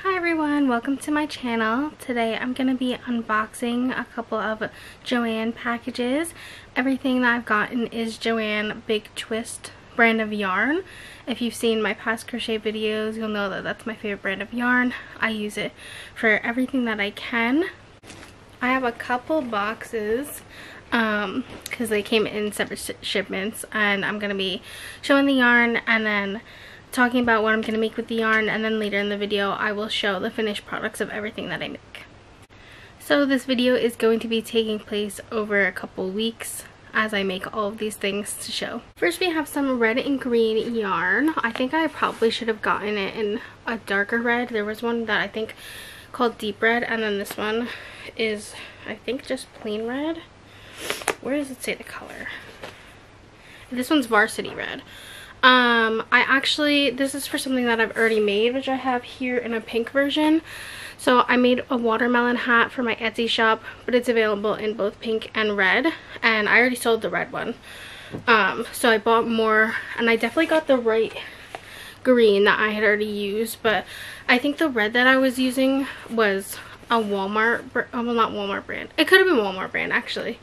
Hi everyone, welcome to my channel. Today I'm going to be unboxing a couple of JoAnn packages. Everything that I've gotten is JoAnn Big Twist brand of yarn. If you've seen my past crochet videos, you'll know that that's my favorite brand of yarn. I use it for everything that I can. I have a couple boxes because they came in separate shipments, and I'm going to be showing the yarn and then talking about what I'm going to make with the yarn, and then later in the video I will show the finished products of everything that I make. So this video is going to be taking place over a couple weeks as I make all of these things to show. First we have some red and green yarn. I think I probably should have gotten it in a darker red. There was one that I think called deep red, and then this one is I think just plain red. Where does it say the color? This one's varsity red. This is for something that I've already made, which I have here in a pink version. So I made a watermelon hat for my Etsy shop, but it's available in both pink and red, and I already sold the red one. So I bought more, and I definitely got the right green that I had already used, but I think the red that I was using was a Walmart, well, not Walmart brand. It could have been Walmart brand actually.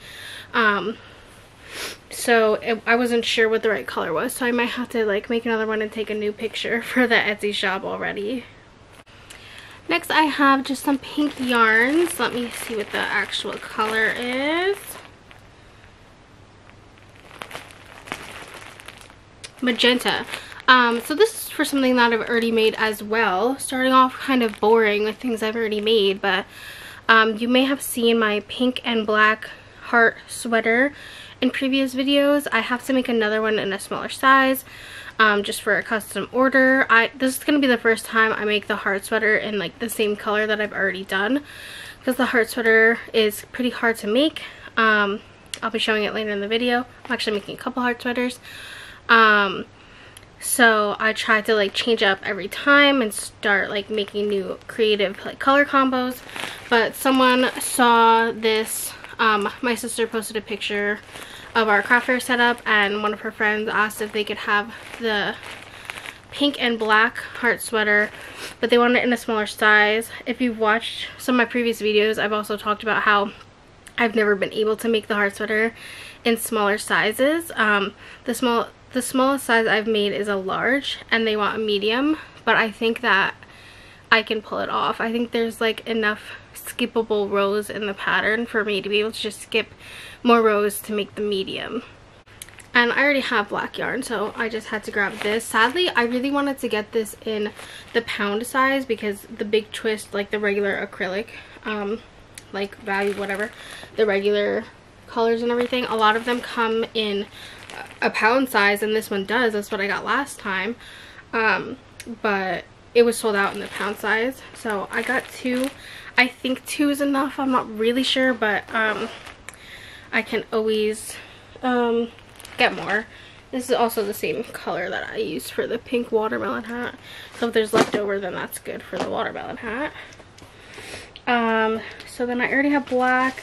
I wasn't sure what the right color was, so I might have to like make another one and take a new picture for the Etsy shop already. Next I have just some pink yarns. Let me see what the actual color is. Magenta. So this is for something that I've already made as well. Starting off kind of boring with things I've already made, but you may have seen my pink and black heart sweater in previous videos. I have to make another one in a smaller size just for a custom order. This is going to be the first time I make the heart sweater in like the same color that I've already done, because the heart sweater is pretty hard to make. I'll be showing it later in the video. I'm actually making a couple heart sweaters. So I try to like change up every time and start like making new creative like color combos. But someone saw this. My sister posted a picture of our craft fair setup, and one of her friends asked if they could have the pink and black heart sweater, but they wanted it in a smaller size. If you've watched some of my previous videos, I've also talked about how I've never been able to make the heart sweater in smaller sizes. The smallest size I've made is a large, and they want a medium, but I think that I can pull it off. I think there's like enough skippable rows in the pattern for me to be able to just skip more rows to make the medium. And I already have black yarn, so I just had to grab this. Sadly, I really wanted to get this in the pound size, because the Big Twist, like the regular acrylic, like value whatever, the regular colors and everything, a lot of them come in a pound size, and this one does. That's what I got last time, but it was sold out in the pound size, so I got two. I think two is enough. I'm not really sure, but I can always get more. This is also the same color that I used for the pink watermelon hat, so if there's leftover, then that's good for the watermelon hat. So then I already have black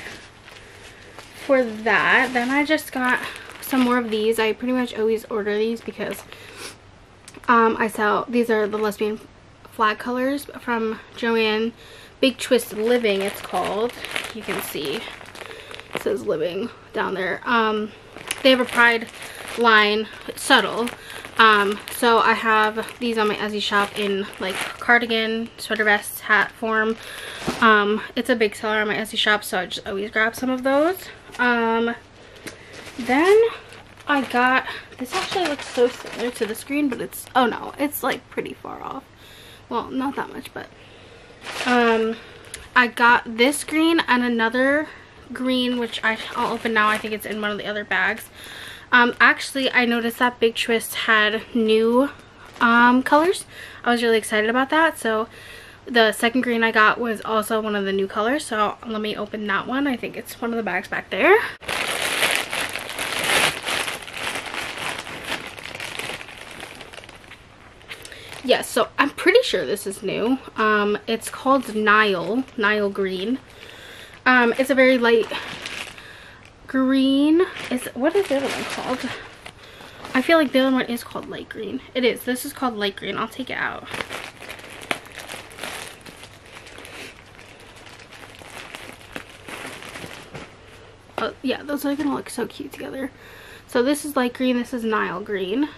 for that. Then I just got some more of these. I pretty much always order these because these are the lesbian flag colors from JoAnn Big Twist Living, it's called. You can see it says living down there. They have a pride line, subtle. So I have these on my Etsy shop in like cardigan, sweater vest, hat form. It's a big seller on my Etsy shop, so I just always grab some of those. Then I got, this actually looks so similar to the screen, but it's, oh no, it's like pretty far off. Well, not that much, but I got this green and another green, which I'll open now. I think it's in one of the other bags. Actually, I noticed that Big Twist had new colors. I was really excited about that, so the second green I got was also one of the new colors, so let me open that one. I think it's one of the bags back there. Yes, so I'm pretty sure this is new. It's called Nile Green. It's a very light green. What is the other one called? I feel like the other one is called light green. It is. This is called light green. I'll take it out. yeah, those are gonna look so cute together. So this is light green, this is Nile green.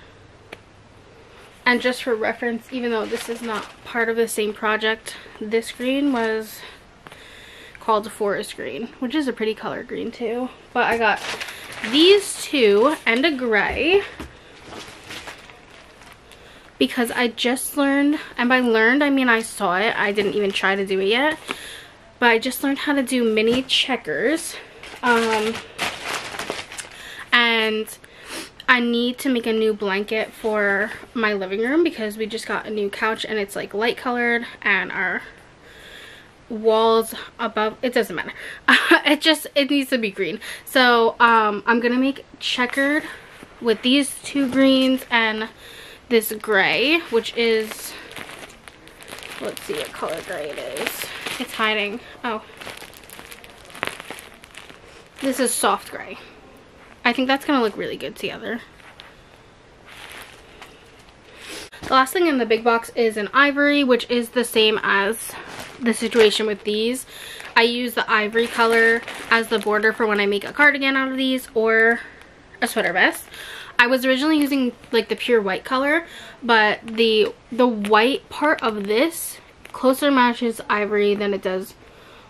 And just for reference, even though this is not part of the same project, this green was called forest green, which is a pretty color green too. But I got these two and a gray because I just learned, and by learned I mean I saw it, I didn't even try to do it yet, but I just learned how to do mini checkers. And I need to make a new blanket for my living room because we just got a new couch and it's like light colored, and our walls above, it doesn't matter, it needs to be green. So I'm gonna make checkered with these two greens and this gray, which is, let's see what color gray it is. It's hiding. Oh, this is soft gray. I think that's gonna look really good together. The last thing in the big box is an ivory, which is the same as the situation with these. I use the ivory color as the border for when I make a cardigan out of these or a sweater vest. I was originally using like the pure white color, but the white part of this closer matches ivory than it does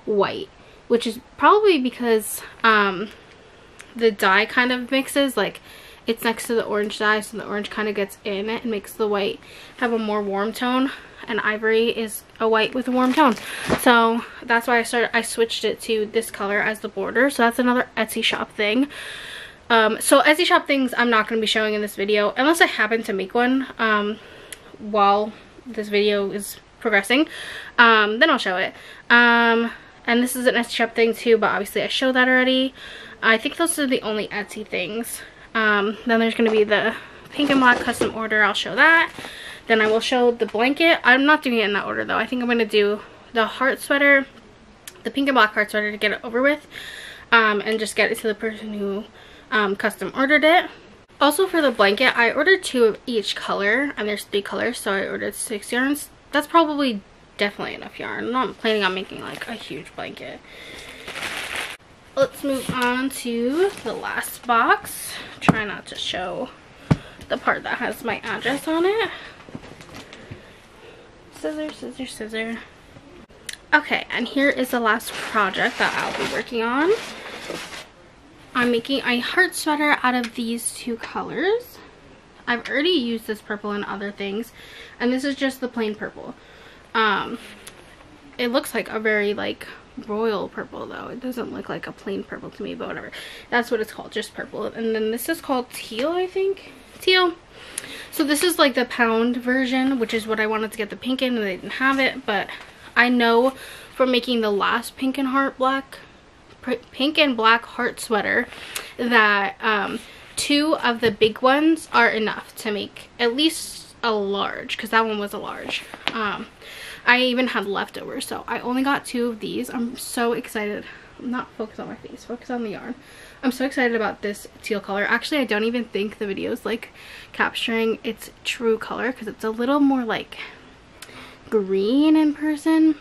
white, which is probably because the dye kind of mixes, like it's next to the orange dye, so the orange kind of gets in it and makes the white have a more warm tone, and ivory is a white with a warm tone. So that's why I switched it to this color as the border. So that's another Etsy shop thing. So Etsy shop things I'm not going to be showing in this video unless I happen to make one while this video is progressing. Then I'll show it. And this is an Etsy shop thing too, but obviously I showed that already. I think those are the only Etsy things. Then there's going to be the pink and black custom order. I'll show that. Then I will show the blanket. I'm not doing it in that order though. I think I'm going to do the heart sweater, the pink and black heart sweater to get it over with, and just get it to the person who custom ordered it. Also for the blanket, I ordered 2 of each color, and there's 3 colors, so I ordered 6 yarns. That's probably definitely enough yarn. I'm not planning on making like a huge blanket. Let's move on to the last box. Try not to show the part that has my address on it. Scissor, scissor, scissor. Okay, and here is the last project that I'll be working on. I'm making a heart sweater out of these 2 colors. I've already used this purple in other things, and this is just the plain purple. It looks like a very like royal purple though. It doesn't look like a plain purple to me, but whatever. That's what it's called, just purple. And then this is called teal, I think. Teal. So this is like the pound version, which is what I wanted to get the pink in, and they didn't have it. But I know from making the last pink and black heart sweater that 2 of the big ones are enough to make at least a large, because that one was a large. I even had leftovers, so I only got 2 of these. I'm so excited. I'm not focused on my face, focus on the yarn. I'm so excited about this teal color. Actually, I don't even think the video is like capturing its true color because it's a little more like green in person.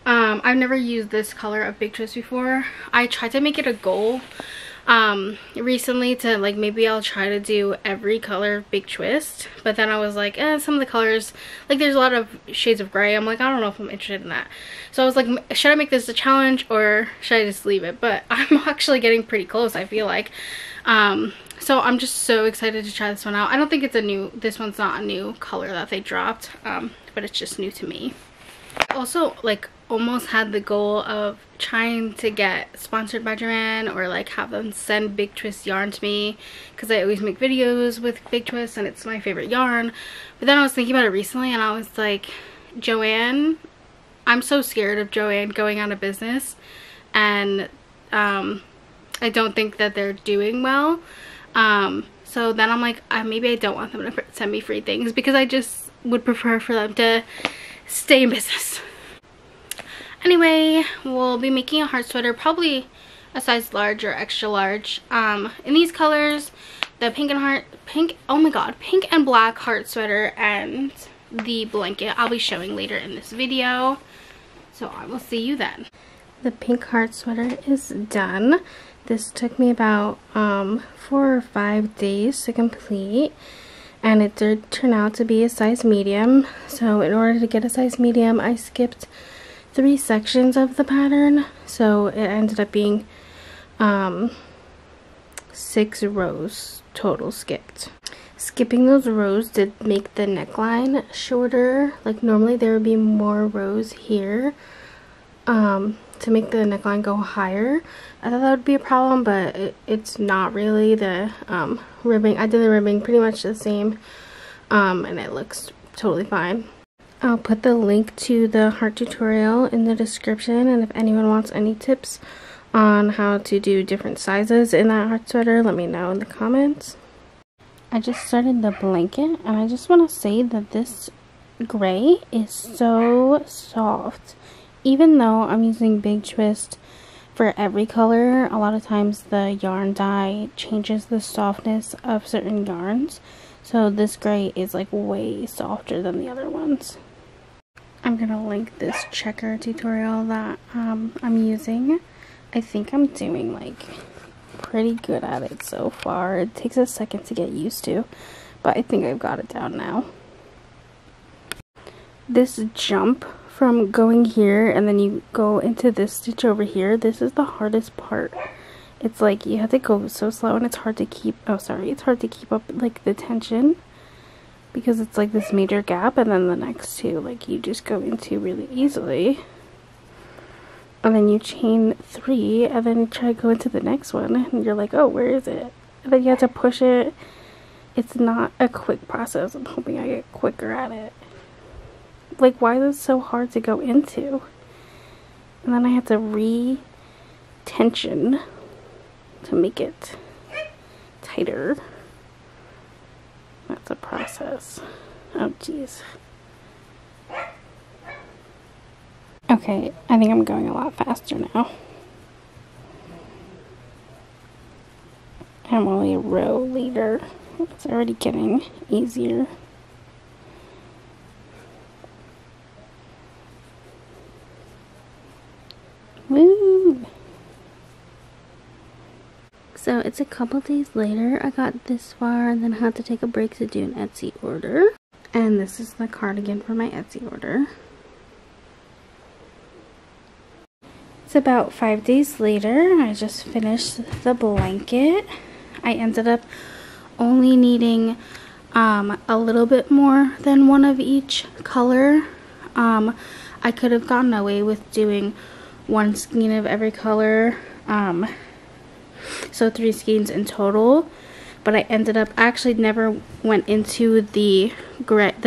I've never used this color of Big Twist before. I tried to make it a goal recently to like, maybe I'll try to do every color of Big Twist, but then I was like, some of the colors, like there's a lot of shades of gray. I'm like, I don't know if I'm interested in that. So I was like, should I make this a challenge or should I just leave it? But I'm actually getting pretty close, I feel like. So I'm just so excited to try this one out. I don't think it's a new, this one's not a new color that they dropped, but it's just new to me. I also like almost had the goal of trying to get sponsored by JoAnn or like have them send Big Twist yarn to me, because I always make videos with Big Twist and it's my favorite yarn. But then I was thinking about it recently and I was like, JoAnn, I'm so scared of JoAnn going out of business, and I don't think that they're doing well. So then I'm like, maybe I don't want them to send me free things, because I just would prefer for them to stay in business. Anyway, we'll be making a heart sweater, probably a size large or extra large, in these colors, the pink and black heart sweater and the blanket I'll be showing later in this video. So I will see you then. The pink heart sweater is done. This took me about 4 or 5 days to complete, and it did turn out to be a size medium. So in order to get a size medium, I skipped 3 sections of the pattern, so it ended up being 6 rows total skipped. Skipping those rows did make the neckline shorter. Like normally there would be more rows here to make the neckline go higher. I thought that would be a problem, but it's not really. The ribbing, I did the ribbing pretty much the same, and it looks totally fine. I'll put the link to the heart tutorial in the description, and if anyone wants any tips on how to do different sizes in that heart sweater, let me know in the comments. I just started the blanket, and I just want to say that this gray is so soft. Even though I'm using Big Twist for every color, a lot of times the yarn dye changes the softness of certain yarns. So this gray is like way softer than the other ones. I'm gonna link this checker tutorial that I'm using. I think I'm doing like pretty good at it so far. It takes a second to get used to, but I think I've got it down now. This jump from going here and then you go into this stitch over here, this is the hardest part. It's like you have to go so slow, and it's hard to keep, it's hard to keep up like the tension, because it's like this major gap, and then the next two like you just go into really easily, and then you chain 3 and then you try to go into the next one and you're like, oh, where is it? And then you have to push it. It's not a quick process. I'm hoping I get quicker at it. Like, why is it so hard to go into? And then I have to re-tension to make it tighter. That's a process. Oh, jeez. Okay, I think I'm going a lot faster now. I'm only a row later. It's already getting easier. Woo! So it's a couple days later. I got this far and then had to take a break to do an Etsy order. And this is the cardigan for my Etsy order. It's about 5 days later. I just finished the blanket. I ended up only needing a little bit more than one of each color. I could have gotten away with doing 1 skein of every color, so 3 skeins in total, but I ended up, I actually never went into the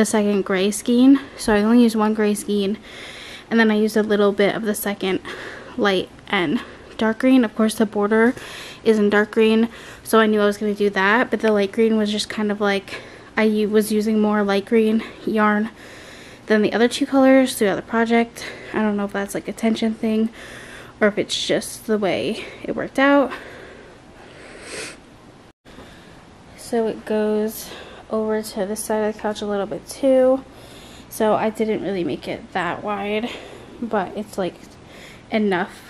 second gray skein, so I only used 1 gray skein, and then I used a little bit of the second light and dark green. Of course the border is in dark green, so I knew I was going to do that, but the light green was just kind of like, I was using more light green yarn than the other 2 colors throughout the project. I don't know if that's like a tension thing or if it's just the way it worked out. So it goes over to this side of the couch a little bit too. So I didn't really make it that wide, but it's like enough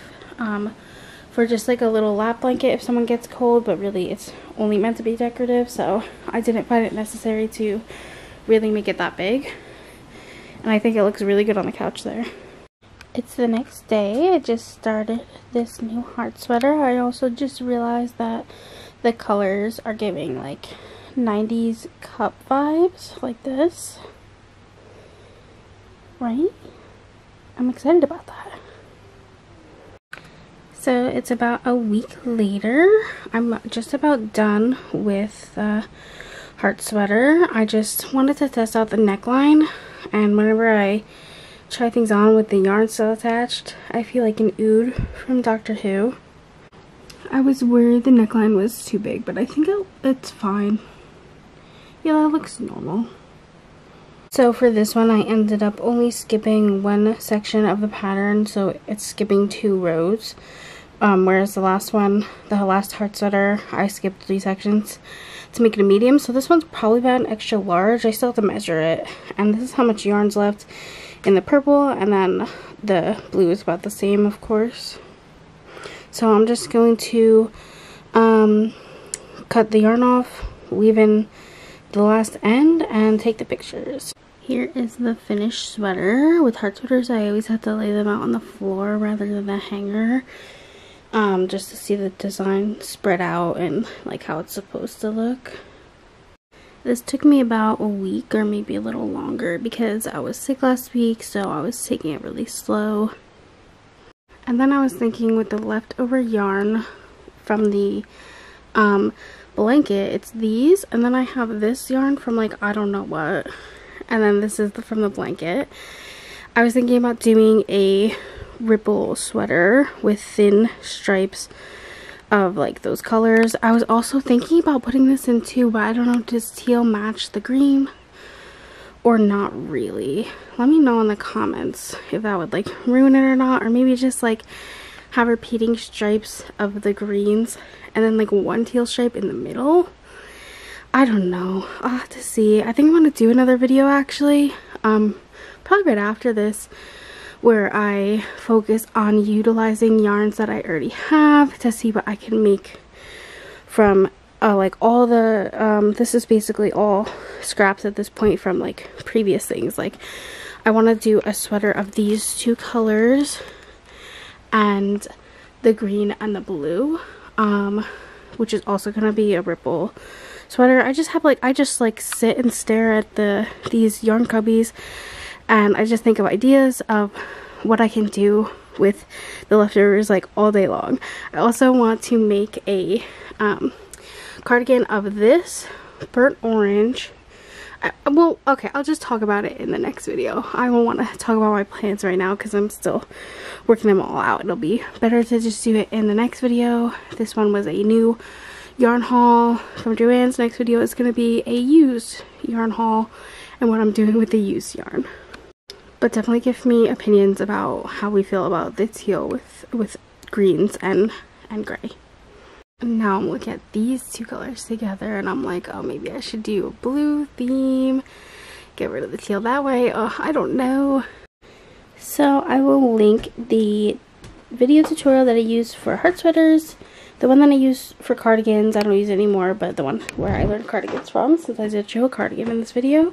for just like a little lap blanket if someone gets cold, but really it's only meant to be decorative, so I didn't find it necessary to really make it that big. And I think it looks really good on the couch there. It's the next day. I just started this new heart sweater. I also just realized that the colors are giving like 90s cup vibes, like this. Right? I'm excited about that. So it's about a week later. I'm just about done with the heart sweater. I just wanted to test out the neckline. And whenever I try things on with the yarn still attached, I feel like an Ood from Doctor Who. I was worried the neckline was too big, but I think it's fine. Yeah, that looks normal. So for this one, I ended up only skipping 1 section of the pattern, so it's skipping 2 rows. Whereas the last one, the last heart sweater, I skipped 3 sections to make it a medium. So this one's probably about an extra large. I still have to measure it. And this is how much yarn's left in the purple, and then the blue is about the same, of course. So I'm just going to cut the yarn off, weave in the last end, and take the pictures. Here is the finished sweater. With heart sweaters, I always have to lay them out on the floor rather than the hanger, just to see the design spread out and like how it's supposed to look. This took me about a week or maybe a little longer because I was sick last week, so I was taking it really slow. And then I was thinking, with the leftover yarn from the blanket, it's these, and then I have this yarn from like I don't know what, and then this is from the blanket. I was thinking about doing a ripple sweater with thin stripes of like those colors. I was also thinking about putting this in too, but I don't know, does teal match the green or not really? Let me know in the comments if that would like ruin it or not, or maybe just like have repeating stripes of the greens and then like one teal stripe in the middle. I don't know, I'll have to see. I think I'm gonna do another video actually, probably right after this, where I focus on utilizing yarns that I already have to see what I can make from like all the this is basically all scraps at this point from like previous things. Like I want to do a sweater of these two colors and the green and the blue, which is also going to be a ripple sweater. I just sit and stare at these yarn cubbies, and I just think of ideas of what I can do with the leftovers like all day long. I also want to make a cardigan of this burnt orange. Well, okay, I'll just talk about it in the next video. I don't want to talk about my plans right now because I'm still working them all out. It'll be better to just do it in the next video. This one was a new yarn haul from JoAnn's. Next video is going to be a used yarn haul and what I'm doing with the used yarn. But definitely give me opinions about how we feel about the teal with greens and gray. Now I'm looking at these two colors together and I'm like, oh, maybe I should do a blue theme, get rid of the teal that way. Oh, I don't know. So I will link the video tutorial that I used for heart sweaters, the one that I use for cardigans. I don't use it anymore, but the one where I learned cardigans from, since I did show a cardigan in this video,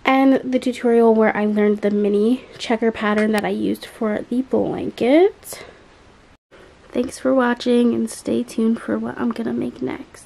and the tutorial where I learned the mini checker pattern that I used for the blanket. Thanks for watching and stay tuned for what I'm gonna make next.